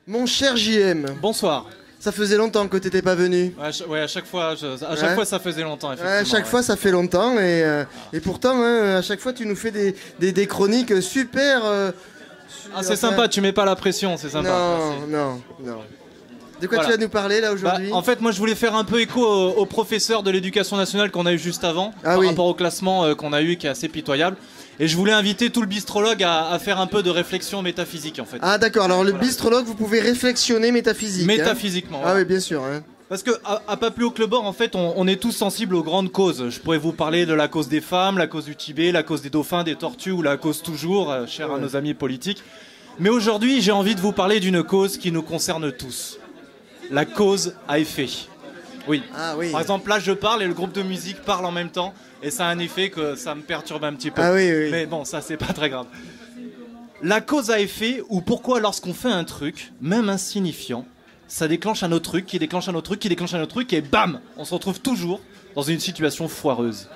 Mon cher JM, Bonsoir. ça faisait longtemps que t'étais pas venu. Ouais, à chaque fois, ça faisait longtemps. Ouais, à chaque fois, ça fait longtemps. Et pourtant, hein, à chaque fois, tu nous fais des chroniques super... c'est sympa, tu mets pas la pression, c'est sympa. Non. De quoi Voilà. tu vas nous parler, là, aujourd'hui? En fait, moi, je voulais faire un peu écho au professeur de l'éducation nationale qu'on a eu juste avant, par rapport au classement qu'on a eu, qui est assez pitoyable. Et je voulais inviter tout le bistrologue à faire un peu de réflexion métaphysique, en fait. Ah, d'accord. Alors, le bistrologue, vous pouvez réflexionner métaphysique. Métaphysiquement. Ah oui, bien sûr. Hein. Parce que à pas plus haut que le bord, en fait, on est tous sensibles aux grandes causes. Je pourrais vous parler de la cause des femmes, la cause du Tibet, la cause des dauphins, des tortues ou la cause toujours, chère à nos amis politiques. Mais aujourd'hui, j'ai envie de vous parler d'une cause qui nous concerne tous. La cause à effet. Oui. Ah oui. Par exemple, là, je parle et le groupe de musique parle en même temps. Et ça a un effet que ça me perturbe un petit peu. Ah oui. Mais bon, ça, c'est pas très grave. La cause à effet, ou pourquoi lorsqu'on fait un truc, même insignifiant, ça déclenche un autre truc, qui déclenche un autre truc, qui déclenche un autre truc, et bam, on se retrouve toujours dans une situation foireuse.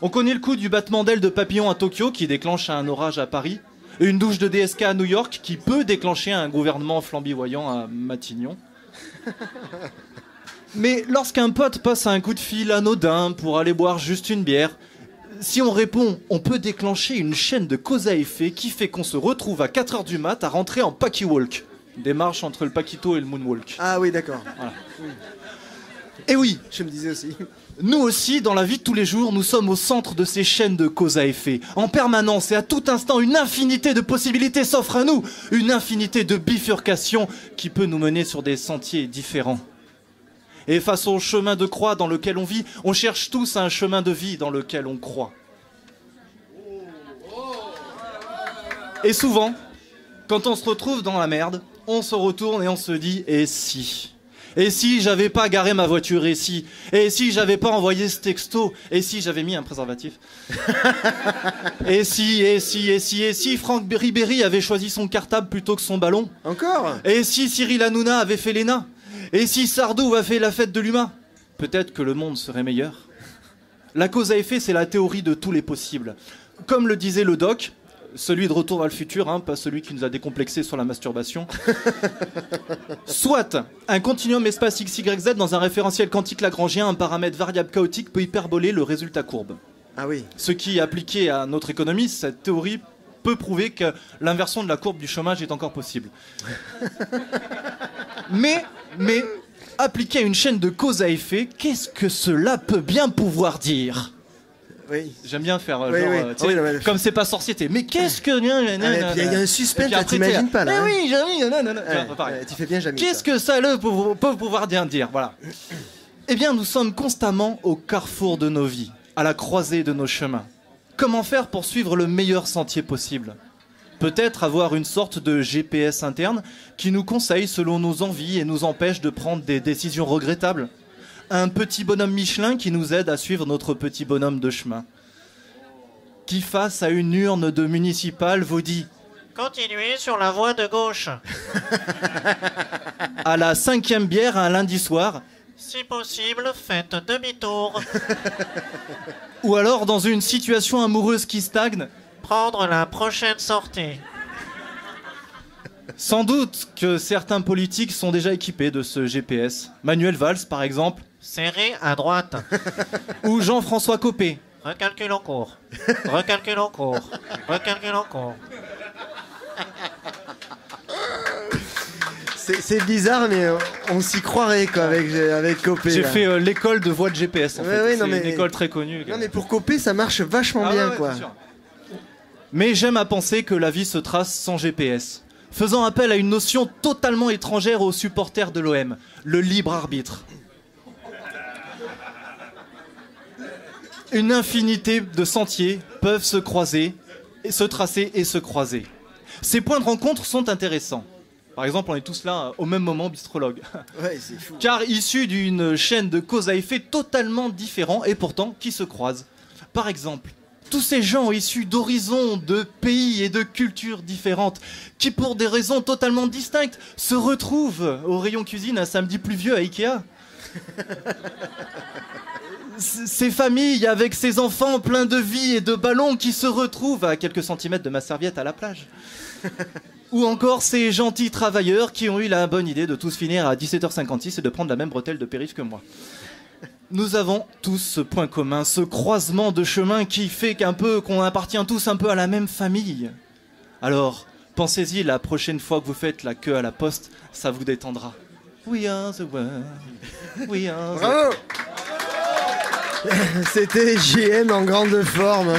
On connaît le coup du battement d'aile de papillon à Tokyo, qui déclenche un orage à Paris, et une douche de DSK à New York, qui peut déclencher un gouvernement flamboyant à Matignon. Mais lorsqu'un pote passe un coup de fil anodin pour aller boire juste une bière, si on répond, on peut déclencher une chaîne de cause à effet qui fait qu'on se retrouve à 4h du mat à rentrer en Packy Walk. Démarche entre le Paquito et le Moonwalk. Ah oui, d'accord. Voilà. Et oui, Je me disais aussi. nous aussi, dans la vie de tous les jours, nous sommes au centre de ces chaînes de cause à effet. En permanence et à tout instant, une infinité de possibilités s'offre à nous. Une infinité de bifurcations qui peut nous mener sur des sentiers différents. Et face au chemin de croix dans lequel on vit, on cherche tous un chemin de vie dans lequel on croit. Et souvent, quand on se retrouve dans la merde, on se retourne et on se dit « et si ?» Et si j'avais pas garé ma voiture, et si j'avais pas envoyé ce texto, et si j'avais mis un préservatif, et si Franck Ribéry avait choisi son cartable plutôt que son ballon, Encore? et si Cyril Hanouna avait fait l'ENA, et si Sardou avait fait la fête de l'humain, peut-être que le monde serait meilleur. La cause à effet, c'est la théorie de tous les possibles. Comme le disait le doc, celui de Retour vers le futur, hein, pas celui qui nous a décomplexé sur la masturbation. Soit un continuum espace XYZ dans un référentiel quantique lagrangien, un paramètre variable chaotique peut hyperboler le résultat courbe. Ah oui. Ce qui, appliqué à notre économie, cette théorie peut prouver que l'inversion de la courbe du chômage est encore possible. Mais, appliqué à une chaîne de cause à effet, qu'est-ce que cela peut bien pouvoir dire ? Oui. J'aime bien faire Oui, genre, oui. tu sais, Oui, non, mais- comme c'est pas sorciété. Mais qu'est-ce que... Il y a un suspense, là, t'imagines pas, là. Mais hein. oui, Jamie, Ouais, tu fais bien, Jamie. qu'est-ce que ça peut pouvoir bien dire, voilà. Eh bien, nous sommes constamment au carrefour de nos vies, à la croisée de nos chemins. Comment faire pour suivre le meilleur sentier possible ? Peut-être avoir une sorte de GPS interne qui nous conseille selon nos envies et nous empêche de prendre des décisions regrettables. Un petit bonhomme Michelin qui nous aide à suivre notre petit bonhomme de chemin. Qui, face à une urne de municipal, vous dit « Continuez sur la voie de gauche. à la 5e bière un lundi soir » Si possible, faites demi-tour. ou alors dans une situation amoureuse qui stagne. Prendre la prochaine sortie. Sans doute que certains politiques sont déjà équipés de ce GPS. Manuel Valls, par exemple, Serrez à droite. ou Jean-François Copé. Recalcule en cours. Recalcule en cours. Recalcule en cours. C'est bizarre, mais on s'y croirait, quoi, avec Copé. J'ai là. fait l'école de voix de GPS, en Ouais, fait. ouais, C'est non, mais- une école très connue. Non, mais pour Copé, ça marche vachement Ah bien, ouais, quoi. c'est sûr. Mais j'aime à penser que la vie se trace sans GPS. Faisant appel à une notion totalement étrangère aux supporters de l'OM, le libre arbitre. Une infinité de sentiers peuvent se croiser, et se tracer et se croiser. Ces points de rencontre sont intéressants. Par exemple, on est tous là au même moment, bistrologue. Ouais, c'est fou. Car issus d'une chaîne de cause à effet totalement différents et pourtant qui se croisent. Par exemple, tous ces gens issus d'horizons, de pays et de cultures différentes, qui pour des raisons totalement distinctes se retrouvent au rayon cuisine un samedi pluvieux à Ikea. Ces familles avec ces enfants pleins de vie et de ballons qui se retrouvent à quelques centimètres de ma serviette à la plage. Ou encore ces gentils travailleurs qui ont eu la bonne idée de tous finir à 17h56 et de prendre la même bretelle de périph' que moi. Nous avons tous ce point commun, ce croisement de chemin qui fait qu'on appartient tous un peu à la même famille. Alors, pensez-y la prochaine fois que vous faites la queue à la poste, ça vous détendra. We are the world. We are the... Bravo. C'était JM en grande forme.